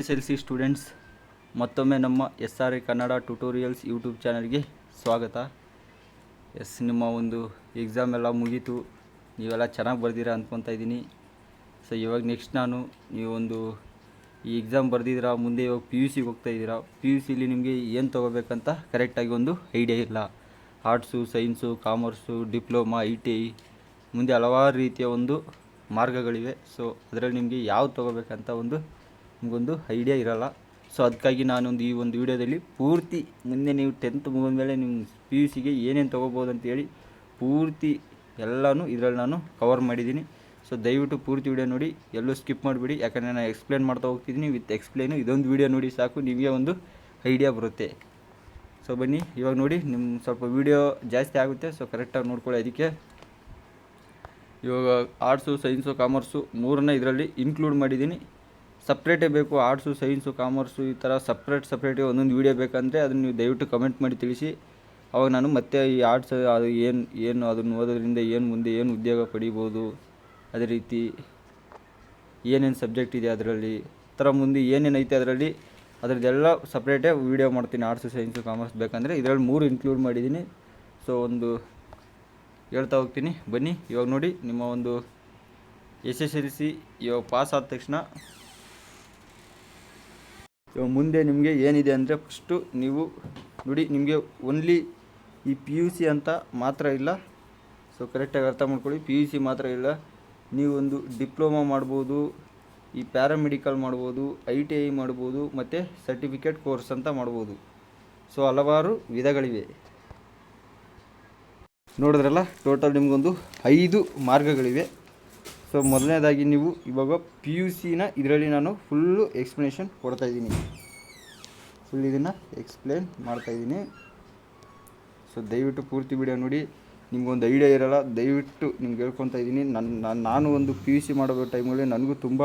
SSLC students, ಮತ್ತೊಮ್ಮೆ ನಮ್ಮ SRA Kannada tutorials YouTube ಚಾನಲ್ಗೆ ಸ್ವಾಗತ. ನಿಮ್ಮ ಒಂದು ಎಕ್ಸಾಮ್ ಎಲ್ಲ ಮುಗೀತು, ನೀವೆಲ್ಲ ಚೆನ್ನಾಗಿ ಬರ್ದಿರಾ ಅಂದ್ಕೊತಾ ಇದ್ದೀನಿ. ಸೊ ಇವಾಗ ನೆಕ್ಸ್ಟ್ ನೀವು ಈ ಎಕ್ಸಾಮ್ ಬರ್ದಿದ್ದೀರಾ, ಮುಂದೆ ಇವಾಗ PUCಗೆ ಹೋಗ್ತಾಯಿದ್ದೀರಾ. PUCಲಿ ನಿಮಗೆ ಏನು ತೊಗೋಬೇಕಂತ ಕರೆಕ್ಟಾಗಿ ಒಂದು ಐಡಿಯಾ ಇಲ್ಲ. Arts, science, commerce, diploma, ITI ಮುಂದೆ ಹಲವಾರು ರೀತಿಯ ಒಂದು ಮಾರ್ಗಗಳಿವೆ. ಸೊ ಅದರಲ್ಲಿ ನಿಮಗೆ ಯಾವ್ದು ತೊಗೋಬೇಕಂತ ನಿಮಗೊಂದು ಐಡಿಯಾ ಇರೋಲ್ಲ. ಸೊ ಅದಕ್ಕಾಗಿ ಈ ಒಂದು ವಿಡಿಯೋದಲ್ಲಿ ಪೂರ್ತಿ ಮುಂದೆ ನೀವು 10th ಮುಗಿದ ಮೇಲೆ ನಿಮ್ಮ PUCಗೆ ಏನೇನು ತೊಗೋಬೋದು ಅಂತೇಳಿ ಪೂರ್ತಿ ಎಲ್ಲನೂ ಇದರಲ್ಲಿ ನಾನು ಕವರ್ ಮಾಡಿದ್ದೀನಿ. ಸೊ ದಯವಿಟ್ಟು ಪೂರ್ತಿ ವಿಡಿಯೋ ನೋಡಿ, ಎಲ್ಲೂ ಸ್ಕಿಪ್ ಮಾಡಿಬಿಡಿ. ಯಾಕಂದರೆ ನಾನು ಎಕ್ಸ್ಪ್ಲೇನ್ ಮಾಡ್ತಾ ಹೋಗ್ತಿದ್ದೀನಿ. ವಿತ್ ಎಕ್ಸ್ಪ್ಲೇನು ಇದೊಂದು ವಿಡಿಯೋ ನೋಡಿ ಸಾಕು, ನಿಮಗೆ ಒಂದು ಐಡಿಯಾ ಬರುತ್ತೆ. ಸೊ ಬನ್ನಿ ಇವಾಗ ನೋಡಿ, ನಿಮ್ಮ ಸ್ವಲ್ಪ ವಿಡಿಯೋ ಜಾಸ್ತಿ ಆಗುತ್ತೆ, ಸೊ ಕರೆಕ್ಟಾಗಿ ನೋಡ್ಕೊಳ್ಳಿ. ಅದಕ್ಕೆ ಇವಾಗ ಆರ್ಟ್ಸು, ಸೈನ್ಸು, ಕಾಮರ್ಸು ಮೂರನ್ನ ಇದರಲ್ಲಿ ಇನ್ಕ್ಲೂಡ್ ಮಾಡಿದ್ದೀನಿ. ಸಪ್ರೇಟೇ ಬೇಕು, ಆರ್ಟ್ಸು, ಸೈನ್ಸು, ಕಾಮರ್ಸು ಈ ಥರ ಸಪ್ರೇಟಿಗೆ ಒಂದೊಂದು ವೀಡಿಯೋ ಬೇಕಂದರೆ ಅದನ್ನು ನೀವು ದಯವಿಟ್ಟು ಕಮೆಂಟ್ ಮಾಡಿ ತಿಳಿಸಿ. ಅವಾಗ ನಾನು ಮತ್ತೆ ಈ ಆರ್ಟ್ಸ್ ಅದು ಏನು ಅದನ್ನು ಓದೋದ್ರಿಂದ ಮುಂದೆ ಏನು ಉದ್ಯೋಗ ಪಡಿಬೋದು, ಅದೇ ರೀತಿ ಏನೇನು ಸಬ್ಜೆಕ್ಟ್ ಇದೆ ಅದರಲ್ಲಿ, ಥರ ಮುಂದೆ ಏನೇನು ಐತೆ ಅದರದ್ದೆಲ್ಲ ಸಪ್ರೇಟೇ ವೀಡಿಯೋ ಮಾಡ್ತೀನಿ. ಆರ್ಟ್ಸು, ಸೈನ್ಸು, ಕಾಮರ್ಸ್ ಬೇಕಂದರೆ ಇದರಲ್ಲಿ 3 ಇನ್ಕ್ಲೂಡ್ ಮಾಡಿದ್ದೀನಿ. ಸೊ ಹೇಳ್ತಾ ಹೋಗ್ತೀನಿ. ಬನ್ನಿ ಇವಾಗ ನೋಡಿ, ನಿಮ್ಮ ಒಂದು SSLC ಇವಾಗ ಪಾಸ್ ಆದ ತಕ್ಷಣ ಇವಾಗ ಮುಂದೆ ನಿಮಗೆ ಏನಿದೆ ಅಂದರೆ, ಫಸ್ಟು ನೀವು ನೋಡಿ, ನಿಮಗೆ ಓನ್ಲಿ ಈ PUC ಅಂತ ಮಾತ್ರ ಇಲ್ಲ. ಸೊ ಕರೆಕ್ಟಾಗಿ ಅರ್ಥ ಮಾಡ್ಕೊಳ್ಳಿ, PUC ಮಾತ್ರ ಇಲ್ಲ. ನೀವು ಒಂದು ಡಿಪ್ಲೊಮಾ ಮಾಡ್ಬೋದು, ಈ ಪ್ಯಾರಾಮೆಡಿಕಲ್ ಮಾಡ್ಬೋದು, ITI ಮಾಡ್ಬೋದು, ಮತ್ತು ಸರ್ಟಿಫಿಕೇಟ್ ಕೋರ್ಸ್ ಅಂತ ಮಾಡ್ಬೋದು. ಸೊ ಹಲವಾರು ವಿಧಗಳಿವೆ. ನೋಡಿದ್ರಲ್ಲ, ಟೋಟಲ್ ನಿಮಗೊಂದು 5 ಮಾರ್ಗಗಳಿವೆ. ಸೊ ಮೊದಲನೇದಾಗಿ ನೀವು ಇವಾಗ PUCನ ಇದರಲ್ಲಿ ನಾನು ಫುಲ್ಲು ಎಕ್ಸ್ಪ್ಲನೇಷನ್ ಕೊಡ್ತಾಯಿದ್ದೀನಿ, ಫುಲ್ ಇದನ್ನು ಎಕ್ಸ್ಪ್ಲೇನ್ ಮಾಡ್ತಾಯಿದ್ದೀನಿ. ಸೊ ದಯವಿಟ್ಟು ಪೂರ್ತಿ ವಿಡಿಯೋ ನೋಡಿ, ನಿಮಗೊಂದು ಐಡಿಯಾ ಇರೋಲ್ಲ. ದಯವಿಟ್ಟು ನಿಮ್ಗೆ ಹೇಳ್ಕೊತಾ ಇದ್ದೀನಿ. ನಾನು ಒಂದು PUC ಮಾಡೋ ಟೈಮಲ್ಲಿ ನನಗೂ ತುಂಬ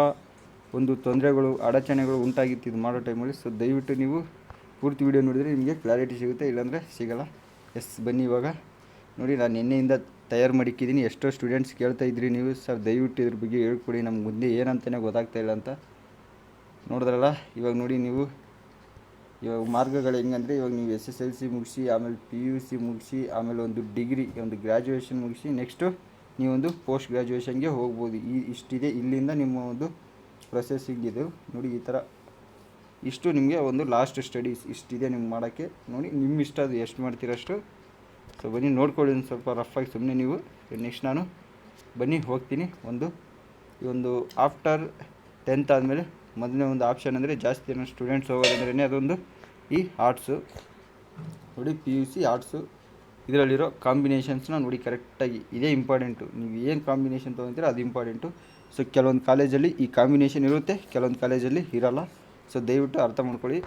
ಒಂದು ತೊಂದರೆಗಳು, ಅಡಚಣೆಗಳು ಉಂಟಾಗಿತ್ತು ಇದು ಮಾಡೋ ಟೈಮಲ್ಲಿ. ಸೊ ದಯವಿಟ್ಟು ನೀವು ಪೂರ್ತಿ ವಿಡಿಯೋ ನೋಡಿದರೆ ನಿಮಗೆ ಕ್ಲಾರಿಟಿ ಸಿಗುತ್ತೆ, ಇಲ್ಲಾಂದರೆ ಸಿಗೋಲ್ಲ. ಬನ್ನಿ ಇವಾಗ ನೋಡಿ, ನಾನು ನಿನ್ನೆಯಿಂದ ತಯಾರು ಮಾಡಿಕ್ಕಿದ್ದೀನಿ. ಎಷ್ಟೋ ಸ್ಟೂಡೆಂಟ್ಸ್ ಕೇಳ್ತಾಯಿದ್ರಿ ನೀವು, ಸರ್ ದಯವಿಟ್ಟು ಇದ್ರ ಬಗ್ಗೆ ಹೇಳ್ಕೊಡಿ, ನಮ್ಗೆ ಮುಂದೆ ಏನಂತಲೇ ಗೊತ್ತಾಗ್ತಾಯಿಲ್ಲ ಅಂತ. ನೋಡಿದ್ರಲ್ಲ, ಇವಾಗ ನೋಡಿ ನೀವು ಇವಾಗ ಮಾರ್ಗಗಳು ಹೆಂಗಂದರೆ, ಇವಾಗ ನೀವು SSLC ಮುಗಿಸಿ, ಆಮೇಲೆ PUC ಮುಗಿಸಿ, ಆಮೇಲೆ ಒಂದು ಡಿಗ್ರಿ, ಒಂದು ಗ್ರ್ಯಾಜುಯೇಷನ್ ಮುಗಿಸಿ, ನೆಕ್ಸ್ಟು ನೀವೊಂದು ಪೋಸ್ಟ್ ಗ್ರ್ಯಾಜುಯೇಷನ್ಗೆ ಹೋಗ್ಬೋದು. ಇಷ್ಟಿದೆ, ಇಲ್ಲಿಂದ ನಿಮ್ಮ ಒಂದು ಪ್ರೊಸೆಸಿಂಗ್ ಇದು ನೋಡಿ. ಈ ಥರ ಇಷ್ಟು ನಿಮಗೆ ಒಂದು ಲಾಸ್ಟ್ ಸ್ಟಡೀಸ್ ಇಷ್ಟಿದೆ ನಿಮ್ಗೆ ಮಾಡೋಕ್ಕೆ. ನೋಡಿ ನಿಮ್ಮ ಇಷ್ಟ, ಅದು ಎಷ್ಟು ಮಾಡ್ತೀರಷ್ಟು. ಸೊ ಬನ್ನಿ ನೋಡ್ಕೊಳ್ಳಿ ಒಂದು ಸ್ವಲ್ಪ ರಫಾಗಿ ಸುಮ್ಮನೆ ನೀವು. ನೆಕ್ಸ್ಟ್ ನಾನು ಬನ್ನಿ ಹೋಗ್ತೀನಿ. ಈ ಒಂದು ಆಫ್ಟರ್ 10th ಆದಮೇಲೆ ಮೊದಲನೇ ಒಂದು ಆಪ್ಷನ್ ಅಂದರೆ, ಜಾಸ್ತಿ ಜನ ಸ್ಟೂಡೆಂಟ್ಸ್ ಹೋಗೋದಂದ್ರೇ ಅದೊಂದು ಈ ಆರ್ಟ್ಸು. ನೋಡಿ PUC ಆರ್ಟ್ಸು, ಇದರಲ್ಲಿರೋ ಕಾಂಬಿನೇಷನ್ಸ್ನ ನೋಡಿ ಕರೆಕ್ಟಾಗಿ. ಇದೇ ಇಂಪಾರ್ಟೆಂಟು, ನೀವು ಏನು ಕಾಂಬಿನೇಷನ್ ತೊಗೊತೀರೋ ಅದು ಇಂಪಾರ್ಟೆಂಟು. ಸೊ ಕೆಲವೊಂದು ಕಾಲೇಜಲ್ಲಿ ಈ ಕಾಂಬಿನೇಷನ್ ಇರುತ್ತೆ, ಕೆಲವೊಂದು ಕಾಲೇಜಲ್ಲಿ ಇರೋಲ್ಲ. ಸೊ ದಯವಿಟ್ಟು ಅರ್ಥ ಮಾಡ್ಕೊಳ್ಳಿ.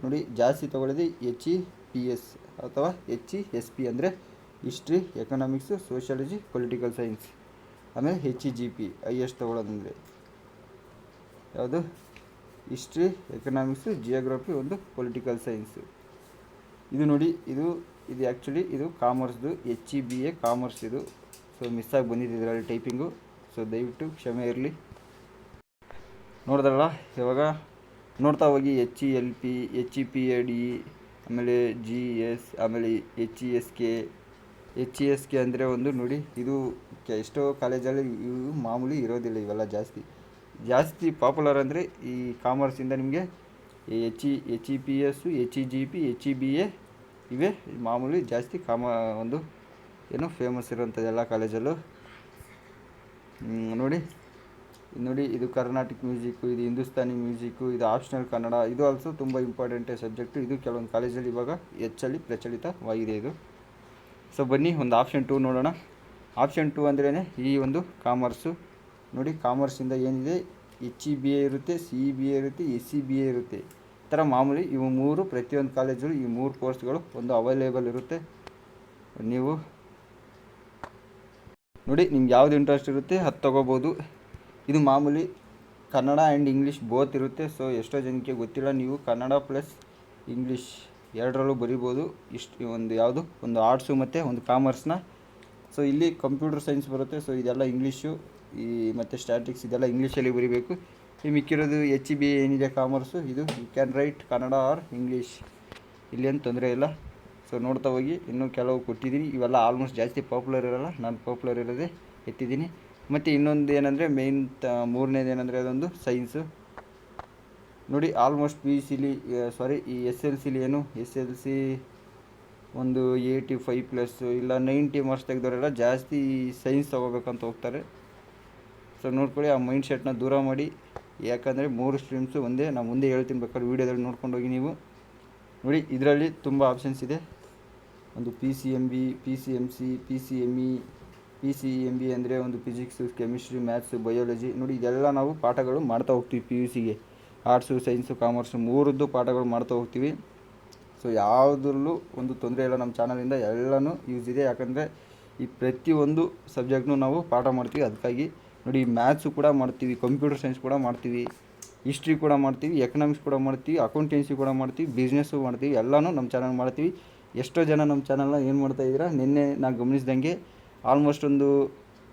ನೋಡಿ, ಜಾಸ್ತಿ ತೊಗೊಳ್ಳೋದು HEPS ಅಥವಾ HESP ಅಂದರೆ history, economics, sociology, political science. ಆಮೇಲೆ HEGP ಹೈಯೆಸ್ಟ್ ತೊಗೊಳ್ಳೋದಂದರೆ ಯಾವುದು, ಹಿಸ್ಟ್ರಿ, ಎಕನಾಮಿಕ್ಸು, ಜಿಯೋಗ್ರಫಿ, ಒಂದು ಪೊಲಿಟಿಕಲ್ ಸೈನ್ಸು. ಇದು ನೋಡಿ, ಇದು ಆ್ಯಕ್ಚುಲಿ ಇದು ಕಾಮರ್ಸ್ದು, HEBA ಕಾಮರ್ಸ್ ಇದು. ಸೊ ಮಿಸ್ಸಾಗಿ ಬಂದಿದೆ ಇದರಲ್ಲಿ ಟೈಪಿಂಗು. ಸೊ ದಯವಿಟ್ಟು ಕ್ಷಮೆ ಇರಲಿ. ನೋಡಿದ್ರಲ್ಲ, ಇವಾಗ ನೋಡ್ತಾ ಹೋಗಿ HELP, HEPAD, ಆಮೇಲೆ GS, ಆಮೇಲೆ HESK ಅಂದರೆ ಒಂದು ನೋಡಿ, ಇದು ಎಷ್ಟೋ ಕಾಲೇಜಲ್ಲಿ ಇವು ಮಾಮೂಲಿ ಇರೋದಿಲ್ಲ. ಇವೆಲ್ಲ ಜಾಸ್ತಿ ಪಾಪ್ಯುಲರ್ ಅಂದರೆ ಈ ಕಾಮರ್ಸಿಂದ ನಿಮಗೆ HEPS, HEGP, HEBA ಇವೇ ಮಾಮೂಲಿ ಜಾಸ್ತಿ ಒಂದು ಫೇಮಸ್ ಇರೋಂಥದ್ದು ಎಲ್ಲ ಕಾಲೇಜಲ್ಲೂ. ನೋಡಿ ಇದು ಕರ್ನಾಟಿಕ್ ಮ್ಯೂಸಿಕ್ಕು, ಇದು ಹಿಂದೂಸ್ತಾನಿ ಮ್ಯೂಸಿಕ್ಕು, ಇದು ಆಪ್ಷನಲ್ ಕನ್ನಡ. ಇದು ಆಲ್ಸೋ ತುಂಬ ಇಂಪಾರ್ಟೆಂಟ್ ಸಬ್ಜೆಕ್ಟು. ಇದು ಕೆಲವೊಂದು ಕಾಲೇಜಲ್ಲಿ ಇವಾಗ ಹೆಚ್ಚಲ್ಲಿ ಪ್ರಚಲಿತವಾಗಿದೆ ಇದು. ಸೊ ಬನ್ನಿ ಒಂದು ಆಪ್ಷನ್ 2 ನೋಡೋಣ. ಆಪ್ಷನ್ 2 ಅಂದ್ರೇ ಈ ಒಂದು ಕಾಮರ್ಸು. ನೋಡಿ, ಕಾಮರ್ಸಿಂದ ಏನಿದೆ, HEBA ಇರುತ್ತೆ, CEBA ಇರುತ್ತೆ, SEBA ಇರುತ್ತೆ. ಈ ಥರ ಮಾಮೂಲಿ ಇವು 3 ಪ್ರತಿಯೊಂದು ಕಾಲೇಜಲ್ಲಿ ಈ 3 ಕೋರ್ಸ್ಗಳು ಒಂದು ಅವೈಲೇಬಲ್ ಇರುತ್ತೆ. ನೀವು ನೋಡಿ, ನಿಮ್ಗೆ ಯಾವುದು ಇಂಟ್ರೆಸ್ಟ್ ಇರುತ್ತೆ ಅದು ತೊಗೋಬೋದು. ಇದು ಮಾಮೂಲಿ ಕನ್ನಡ ಆ್ಯಂಡ್ ಇಂಗ್ಲೀಷ್ ಬೋತ್ ಇರುತ್ತೆ. ಸೊ ಎಷ್ಟೋ ಜನಕ್ಕೆ ಗೊತ್ತಿಲ್ಲ, ನೀವು ಕನ್ನಡ ಪ್ಲಸ್ ಇಂಗ್ಲೀಷ್ ಎರಡರಲ್ಲೂ ಬರಿಬೋದು. ಒಂದು ಆರ್ಟ್ಸು ಮತ್ತು ಒಂದು ಕಾಮರ್ಸ್ನ. ಸೊ ಇಲ್ಲಿ ಕಂಪ್ಯೂಟರ್ ಸೈನ್ಸ್ ಬರುತ್ತೆ. ಸೊ ಇದೆಲ್ಲ ಇಂಗ್ಲೀಷು, ಮತ್ತು ಸ್ಟ್ಯಾಟಿಕ್ಸ್ ಇದೆಲ್ಲ ಇಂಗ್ಲೀಷಲ್ಲಿ ಬರೀಬೇಕು. ಈ ಮಿಕ್ಕಿರೋದು HB ಏನಿದೆ ಕಾಮರ್ಸು, ಇದು you can write Kannada or English, ಇಲ್ಲೇನು ತೊಂದರೆ ಇಲ್ಲ. ಸೊ ನೋಡ್ತಾ ಹೋಗಿ, ಇನ್ನೂ ಕೆಲವು ಕೊಟ್ಟಿದ್ದೀನಿ. ಇವೆಲ್ಲ ಆಲ್ಮೋಸ್ಟ್ ಜಾಸ್ತಿ ಪಾಪ್ಯುಲರ್ ಇರೋಲ್ಲ, ನಾನು ಪಾಪ್ಯುಲರ್ ಇರೋದೇ ಎತ್ತಿದ್ದೀನಿ. ಮತ್ತು ಇನ್ನೊಂದು ಏನಂದರೆ ಮೇನ್ ಮೂರನೇದು ಏನಂದರೆ ಅದೊಂದು ಸೈನ್ಸು. ನೋಡಿ ಆಲ್ಮೋಸ್ಟ್ PUCಲಿ ಈ SLCಲಿ ಏನು SLC ಒಂದು 85+ ಇಲ್ಲ 90 ಮಾರ್ಕ್ಸ್ ತೆಗೆದವರೆಲ್ಲ ಜಾಸ್ತಿ ಸೈನ್ಸ್ ತೊಗೋಬೇಕಂತ ಹೋಗ್ತಾರೆ. ಸೊ ನೋಡ್ಕೊಳ್ಳಿ, ಆ ಮೈಂಡ್ ಸೆಟ್ನ ದೂರ ಮಾಡಿ. ಯಾಕಂದರೆ 3 ಸ್ಟ್ರೀಮ್ಸು ಒಂದೇ. ನಾನು ಮುಂದೆ ಹೇಳ್ತೀನಿ, ಬೇಕಾದ್ರೆ ವೀಡಿಯೋದಲ್ಲಿ ನೋಡ್ಕೊಂಡು ಹೋಗಿ ನೀವು. ನೋಡಿ ಇದರಲ್ಲಿ ತುಂಬ ಆಪ್ಷನ್ಸ್ ಇದೆ. ಒಂದು PCMB, PCMC, PCMB ಅಂದರೆ ಒಂದು ಫಿಸಿಕ್ಸು, ಕೆಮಿಸ್ಟ್ರಿ, ಮ್ಯಾಥ್ಸು, ಬಯಾಲಜಿ. ನೋಡಿ ಇದೆಲ್ಲ ನಾವು ಪಾಠಗಳು ಮಾಡ್ತಾ ಹೋಗ್ತೀವಿ. PUCಗೆ ಆರ್ಟ್ಸು, ಸೈನ್ಸು, ಕಾಮರ್ಸು ಮೂರದ್ದು ಪಾಠಗಳು ಮಾಡ್ತಾ ಹೋಗ್ತೀವಿ. ಸೊ ಯಾವುದ್ರಲ್ಲೂ ಒಂದು ತೊಂದರೆ ಇಲ್ಲ. ನಮ್ಮ ಚಾನಲಿಂದ ಎಲ್ಲನೂ ಯೂಸ್ ಇದೆ. ಯಾಕಂದರೆ ಈ ಪ್ರತಿಯೊಂದು ಸಬ್ಜೆಕ್ಟ್ನು ನಾವು ಪಾಠ ಮಾಡ್ತೀವಿ. ಅದಕ್ಕಾಗಿ ನೋಡಿ, ಮ್ಯಾಥ್ಸು ಕೂಡ ಮಾಡ್ತೀವಿ, ಕಂಪ್ಯೂಟರ್ ಸೈನ್ಸ್ ಕೂಡ ಮಾಡ್ತೀವಿ, ಹಿಸ್ಟ್ರಿ ಕೂಡ ಮಾಡ್ತೀವಿ, ಎಕನಾಮಿಕ್ಸ್ ಕೂಡ ಮಾಡ್ತೀವಿ, ಅಕೌಂಟೆನ್ಸಿ ಕೂಡ ಮಾಡ್ತೀವಿ, ಬಿಸ್ನೆಸ್ಸು ಮಾಡ್ತೀವಿ. ಎಲ್ಲನೂ ನಮ್ಮ ಚಾನಲ್ ಮಾಡ್ತೀವಿ. ಎಷ್ಟೋ ಜನ ನಮ್ಮ ಚಾನಲ್ನ ಏನು ಮಾಡ್ತಾಯಿದ್ದೀರಾ, ನಿನ್ನೆ ನಾನು ಗಮನಿಸಿದಂಗೆ ಆಲ್ಮೋಸ್ಟ್ ಒಂದು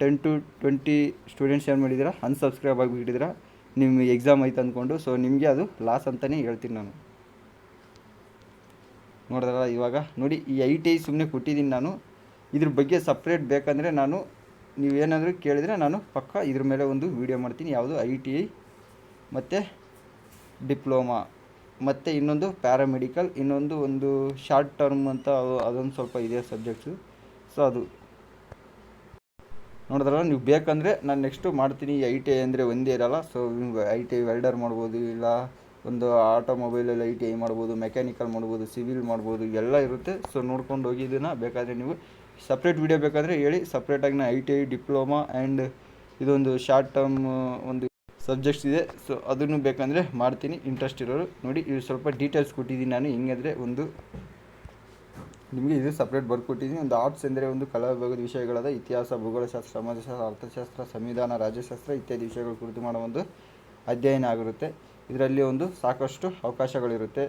10 to 20 ಸ್ಟೂಡೆಂಟ್ಸ್ ಏನು ಮಾಡಿದ್ದೀರಾ, ಅನ್ಸಬ್ಸ್ಕ್ರೈಬ್ ಆಗಿಬಿಟ್ಟಿದ್ದೀರಾ ನಿಮ್ಮ ಎಕ್ಸಾಮ್ ಐತೆ ಅಂದ್ಕೊಂಡು. ಸೊ ನಿಮಗೆ ಅದು ಲಾಸ್ ಅಂತಲೇ ಹೇಳ್ತೀನಿ ನಾನು. ನೋಡಿದ್ರಲ್ಲ ಇವಾಗ ನೋಡಿ, ಈ ITI ಸುಮ್ಮನೆ ಕೊಟ್ಟಿದ್ದೀನಿ ನಾನು. ಇದ್ರ ಬಗ್ಗೆ ಸಪ್ರೇಟ್ ಬೇಕಂದರೆ ನಾನು, ನೀವೇನಾದರೂ ಕೇಳಿದರೆ ನಾನು ಪಕ್ಕ ಇದ್ರ ಮೇಲೆ ಒಂದು ವೀಡಿಯೋ ಮಾಡ್ತೀನಿ. ಯಾವುದು ITI ಮತ್ತು ಡಿಪ್ಲೊಮಾ ಮತ್ತು ಇನ್ನೊಂದು ಪ್ಯಾರಾಮೆಡಿಕಲ್, ಒಂದು ಶಾರ್ಟ್ ಟರ್ಮ್ ಅಂತ ಅದೊಂದು ಸ್ವಲ್ಪ ಇದೆ ಸಬ್ಜೆಕ್ಟ್ಸು. ಸೊ ಅದು ನೋಡಿದ್ರಲ್ಲ, ನೀವು ಬೇಕಂದರೆ ನಾನು ನೆಕ್ಸ್ಟು ಮಾಡ್ತೀನಿ. ITI ಅಂದರೆ ಒಂದೇ ಇರೋಲ್ಲ. ಸೊ ITI ವೆಲ್ಡರ್ ಮಾಡ್ಬೋದು, ಇಲ್ಲ ಒಂದು ಆಟೋಮೊಬೈಲಲ್ಲಿ ITI ಮಾಡ್ಬೋದು, ಮೆಕ್ಯಾನಿಕಲ್ ಮಾಡ್ಬೋದು, ಸಿವಿಲ್ ಮಾಡ್ಬೋದು, ಎಲ್ಲ ಇರುತ್ತೆ. ಸೊ ನೋಡ್ಕೊಂಡು ಹೋಗಿ. ಇದನ್ನು ಬೇಕಾದರೆ ನೀವು ಸಪ್ರೇಟ್ ವೀಡಿಯೋ ಬೇಕಾದರೆ ಹೇಳಿ, ಸಪ್ರೇಟಾಗಿ ನಾನು ITI, ಡಿಪ್ಲೊಮಾ ಆ್ಯಂಡ್ ಇದೊಂದು ಶಾರ್ಟ್ ಟರ್ಮ್ ಒಂದು ಸಬ್ಜೆಕ್ಟ್ಸ್ ಇದೆ. ಸೊ ಅದನ್ನು ಬೇಕಂದರೆ ಮಾಡ್ತೀನಿ, ಇಂಟ್ರೆಸ್ಟ್ ಇರೋರು. ನೋಡಿ ಇದು ಸ್ವಲ್ಪ ಡೀಟೇಲ್ಸ್ ಕೊಟ್ಟಿದ್ದೀನಿ ನಾನು. ಹೆಂಗಂದರೆ ಒಂದು ನಿಮಗೆ ಇದು ಸಪ್ರೇಟ್ ಬರ್ಕೊಟ್ಟಿದ್ದೀನಿ. ಒಂದು ಆರ್ಟ್ಸ್ ಅಂದರೆ ಒಂದು ಕಲಾ ವಿಭಾಗದ ವಿಷಯಗಳಾದ ಇತಿಹಾಸ, ಭೂಗೋಳಶಾಸ್ತ್ರ, ಸಮಾಜಶಾಸ್ತ್ರ, ಅರ್ಥಶಾಸ್ತ್ರ, ಸಂವಿಧಾನ, ರಾಜ್ಯಶಾಸ್ತ್ರ ಇತ್ಯಾದಿ ವಿಷಯಗಳ ಕುರಿತು ಮಾಡೋ ಒಂದು ಅಧ್ಯಯನ ಆಗಿರುತ್ತೆ. ಇದರಲ್ಲಿ ಒಂದು ಸಾಕಷ್ಟು ಅವಕಾಶಗಳಿರುತ್ತೆ.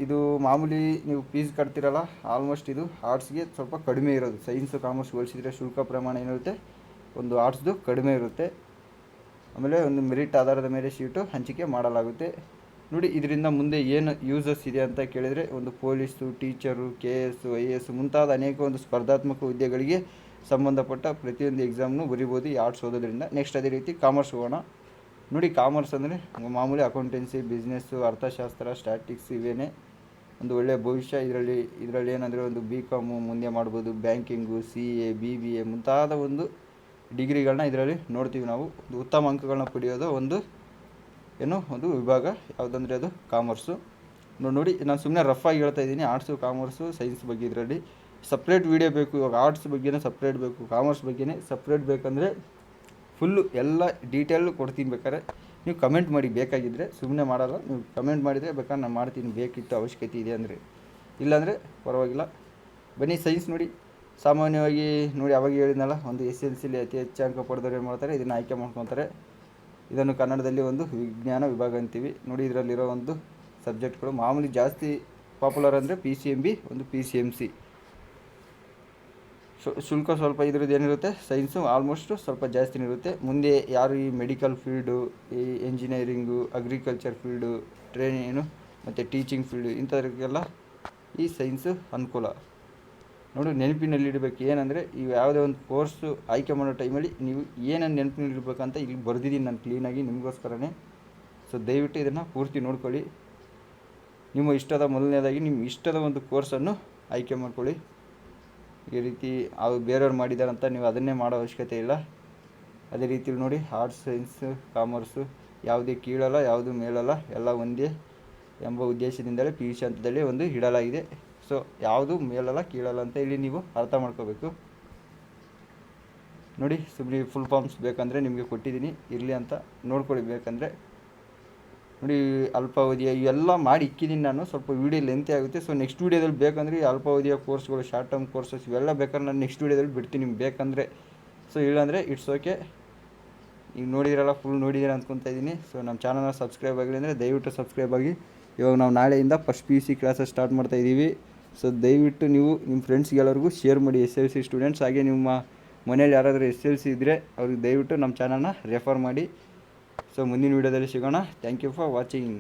ಇದು ಮಾಮೂಲಿ ನೀವು ಫೀಸ್ ಕಟ್ತಿರಲ್ಲ, ಆಲ್ಮೋಸ್ಟ್ ಇದು ಆರ್ಟ್ಸ್ಗೆ ಸ್ವಲ್ಪ ಕಡಿಮೆ ಇರೋದು. ಸೈನ್ಸು, ಕಾಮರ್ಸ್ ಹೋಲಿಸಿದರೆ ಶುಲ್ಕ ಪ್ರಮಾಣ ಏನಿರುತ್ತೆ, ಒಂದು ಆರ್ಟ್ಸ್ದು ಕಡಿಮೆ ಇರುತ್ತೆ. ಆಮೇಲೆ ಒಂದು ಮೆರಿಟ್ ಆಧಾರದ ಮೇಲೆ ಶೀಟು ಹಂಚಿಕೆ ಮಾಡಲಾಗುತ್ತೆ. ನೋಡಿ ಇದರಿಂದ ಮುಂದೆ ಏನು ಯೂಸಸ್ ಇದೆ ಅಂತ ಕೇಳಿದರೆ, ಒಂದು ಪೊಲೀಸು, ಟೀಚರು, KS, IAS ಮುಂತಾದ ಅನೇಕ ಒಂದು ಸ್ಪರ್ಧಾತ್ಮಕ ಹುದ್ದೆಗಳಿಗೆ ಸಂಬಂಧಪಟ್ಟ ಪ್ರತಿಯೊಂದು ಎಕ್ಸಾಮ್ನು ಬರಿಬೋದು ಈ ಆರ್ಟ್ಸ್ ಓದೋದ್ರಿಂದ. ನೆಕ್ಸ್ಟ್ ಅದೇ ರೀತಿ ಕಾಮರ್ಸ್ ಹೋಗೋಣ. ನೋಡಿ ಕಾಮರ್ಸ್ ಅಂದರೆ ಮಾಮೂಲಿ ಅಕೌಂಟೆನ್ಸಿ, ಬಿಸ್ನೆಸ್ಸು, ಅರ್ಥಶಾಸ್ತ್ರ, ಸ್ಟ್ಯಾಟಿಕ್ಸ್ ಇವೇನೇ ಒಂದು ಒಳ್ಳೆಯ ಭವಿಷ್ಯ. ಇದರಲ್ಲಿ ಏನಂದರೆ ಒಂದು BCom ಮುಂದೆ ಮಾಡ್ಬೋದು, ಬ್ಯಾಂಕಿಂಗು, CA, BBA ಮುಂತಾದ ಒಂದು ಡಿಗ್ರಿಗಳನ್ನ ಇದರಲ್ಲಿ ನೋಡ್ತೀವಿ ನಾವು. ಒಂದು ಉತ್ತಮ ಅಂಕಗಳನ್ನ ಪಡೆಯೋದು ಒಂದು ವಿಭಾಗ ಯಾವುದಂದರೆ ಅದು ಕಾಮರ್ಸು. ನೋಡಿ ನಾನು ಸುಮ್ಮನೆ ರಫಾಗಿ ಹೇಳ್ತಾ ಇದ್ದೀನಿ ಆರ್ಟ್ಸು, ಕಾಮರ್ಸು, ಸೈನ್ಸ್ ಬಗ್ಗೆ. ಇದರಲ್ಲಿ ಸಪ್ರೇಟ್ ವೀಡಿಯೋ ಬೇಕು. ಇವಾಗ ಆರ್ಟ್ಸ್ ಬಗ್ಗೆನೇ ಸಪ್ರೇಟ್ ಬೇಕು, ಕಾಮರ್ಸ್ ಬಗ್ಗೆನೇ ಸಪ್ರೇಟ್ ಬೇಕಂದರೆ ಫುಲ್ಲು ಎಲ್ಲ ಡೀಟೇಲ್ ಕೊಡ್ತೀನಿ. ಬೇಕಾದ್ರೆ ನೀವು ಕಮೆಂಟ್ ಮಾಡಿ, ಬೇಕಾಗಿದ್ದರೆ. ಸುಮ್ಮನೆ ಮಾಡಲ್ಲ, ನೀವು ಕಮೆಂಟ್ ಮಾಡಿದರೆ ಬೇಕಾದ್ರೆ ನಾನು ಮಾಡ್ತೀನಿ, ಬೇಕಿತ್ತು ಅವಶ್ಯಕತೆ ಇದೆ ಅಂದರೆ. ಇಲ್ಲಾಂದರೆ ಪರವಾಗಿಲ್ಲ. ಬನ್ನಿ ಸೈನ್ಸ್ ನೋಡಿ. ಸಾಮಾನ್ಯವಾಗಿ ನೋಡಿ, ಅವಾಗ ಹೇಳಿದ್ನಲ್ಲ, ಒಂದು SLCಲಿ ಅತಿ ಹೆಚ್ಚು ಅಂಕ ಪಡೆದವರು ಏನು ಮಾಡ್ತಾರೆ, ಇದನ್ನು ಆಯ್ಕೆ ಮಾಡ್ಕೊತಾರೆ. ಇದನ್ನು ಕನ್ನಡದಲ್ಲಿ ಒಂದು ವಿಜ್ಞಾನ ವಿಭಾಗ ಅಂತೀವಿ. ನೋಡಿ ಇದರಲ್ಲಿರೋ ಒಂದು ಸಬ್ಜೆಕ್ಟ್ಗಳು ಮಾಮೂಲಿ ಜಾಸ್ತಿ ಪಾಪ್ಯುಲರ್ ಅಂದರೆ PCMB, ಒಂದು PCMC. ಶುಲ್ಕ ಸ್ವಲ್ಪ ಇದ್ರದ್ದು ಏನಿರುತ್ತೆ, ಸೈನ್ಸು ಆಲ್ಮೋಸ್ಟು ಸ್ವಲ್ಪ ಜಾಸ್ತಿನೇ ಇರುತ್ತೆ. ಮುಂದೆ ಯಾರು ಈ ಮೆಡಿಕಲ್ ಫೀಲ್ಡು, ಈ ಎಂಜಿನಿಯರಿಂಗು, ಅಗ್ರಿಕಲ್ಚರ್ ಫೀಲ್ಡು, ಮತ್ತು ಟೀಚಿಂಗ್ ಫೀಲ್ಡು ಇಂಥವ್ರಿಗೆಲ್ಲ ಈ ಸೈನ್ಸು ಅನುಕೂಲ. ನೋಡಿ ನೆನಪಿನಲ್ಲಿಡಬೇಕು ಏನಂದರೆ, ಇವು ಯಾವುದೇ ಒಂದು ಕೋರ್ಸು ಆಯ್ಕೆ ಮಾಡೋ ಟೈಮಲ್ಲಿ ನೀವು ಏನನ್ನು ನೆನಪಿನಲ್ಲಿಡಬೇಕಂತ ಇಲ್ಲಿ ಬರೆದಿದ್ದೀನಿ ನಾನು ಕ್ಲೀನಾಗಿ ನಿಮಗೋಸ್ಕರನೇ. ಸೊ ದಯವಿಟ್ಟು ಇದನ್ನು ಪೂರ್ತಿ ನೋಡ್ಕೊಳ್ಳಿ. ಮೊದಲನೇದಾಗಿ ನಿಮ್ಮ ಇಷ್ಟದ ಒಂದು ಕೋರ್ಸನ್ನು ಆಯ್ಕೆ ಮಾಡ್ಕೊಳ್ಳಿ. ಈ ರೀತಿ ಬೇರೆಯವ್ರು ಮಾಡಿದಾರಂತ ನೀವು ಅದನ್ನೇ ಮಾಡೋ ಅವಶ್ಯಕತೆ ಇಲ್ಲ. ಅದೇ ರೀತಿ ನೋಡಿ, ಆರ್ಟ್ಸ್, ಸೈನ್ಸು, ಕಾಮರ್ಸು ಯಾವುದೇ ಕೀಳಲ್ಲ, ಯಾವುದು ಮೇಲಲ್ಲ, ಎಲ್ಲ ಒಂದೇ ಎಂಬ ಉದ್ದೇಶದಿಂದಲೇ PUC ಹಂತದಲ್ಲಿ ಒಂದು ಇಡಲಾಗಿದೆ. ಸೊ ಯಾವುದು ಮೇಲಲ್ಲ, ಕೀಳಲ್ಲ ಅಂತ ಇಲ್ಲಿ ನೀವು ಅರ್ಥ ಮಾಡ್ಕೋಬೇಕು. ನೋಡಿ ಸುಮ್ಮನೆ ಫುಲ್ ಫಾರ್ಮ್ಸ್ ಬೇಕಂದರೆ ನಿಮಗೆ ಕೊಟ್ಟಿದ್ದೀನಿ, ಇರಲಿ ಅಂತ ನೋಡ್ಕೊಳ್ಳಿ ಬೇಕಂದರೆ. ನೋಡಿ ಅಲ್ಪಾವಧಿಯ ಇವೆಲ್ಲ ಮಾಡಿ ಇಕ್ಕಿದ್ದೀನಿ ನಾನು. ಸ್ವಲ್ಪ ವೀಡಿಯೋ ಲೆಂತಿ ಆಗುತ್ತೆ. ಸೊ ನೆಕ್ಸ್ಟ್ ವೀಡಿಯೋದಲ್ಲಿ ಬೇಕಂದರೆ ಈ ಅಲ್ಪಾವಧಿಯ ಕೋರ್ಸ್ಗಳು, ಶಾರ್ಟ್ ಟರ್ಮ್ ಕೋರ್ಸಸ್ ಇವೆಲ್ಲ ಬೇಕಾದ್ರೆ ನಾನು ನೆಕ್ಸ್ಟ್ ವೀಡಿಯೋದಲ್ಲಿ ಬಿಡ್ತೀನಿ ನಿಮ್ಗೆ ಬೇಕಂದರೆ. ಸೊ ಇಲ್ಲಾಂದರೆ ಇಟ್ಸ್ ಓಕೆ. ಈಗ ನೋಡಿದಿರಲ್ಲ, ಫುಲ್ ನೋಡಿದ್ದೀರ ಅಂದ್ಕೊತಾ ಇದ್ದೀನಿ. ಸೊ ನಮ್ಮ ಚಾನಲ್ನ ಸಬ್ಸ್ಕ್ರೈಬ್ ಆಗಿಲ್ಲ ಅಂದರೆ ದಯವಿಟ್ಟು ಸಬ್ಸ್ಕ್ರೈಬ್ ಆಗಿ. ಇವಾಗ ನಾವು ನಾಳೆಯಿಂದ ಫಸ್ಟ್ PUC ಕ್ಲಾಸಸ್ ಸ್ಟಾರ್ಟ್ ಮಾಡ್ತಾಯಿದ್ದೀವಿ. ಸೊ ದಯವಿಟ್ಟು ನೀವು ನಿಮ್ಮ ಫ್ರೆಂಡ್ಸ್ಗೆಲ್ಲರಿಗೂ ಶೇರ್ ಮಾಡಿ, SLC ಸ್ಟೂಡೆಂಟ್ಸ್. ಹಾಗೆ ನಿಮ್ಮ ಮನೇಲಿ ಯಾರಾದರೂ SLC ಇದ್ದರೆ ಅವ್ರಿಗೆ ದಯವಿಟ್ಟು ನಮ್ಮ ಚಾನಲ್ನ ರೆಫರ್ ಮಾಡಿ. ಸೊ ಮುಂದಿನ ವೀಡಿಯೋದಲ್ಲಿ ಸಿಗೋಣ. Thank you for watching.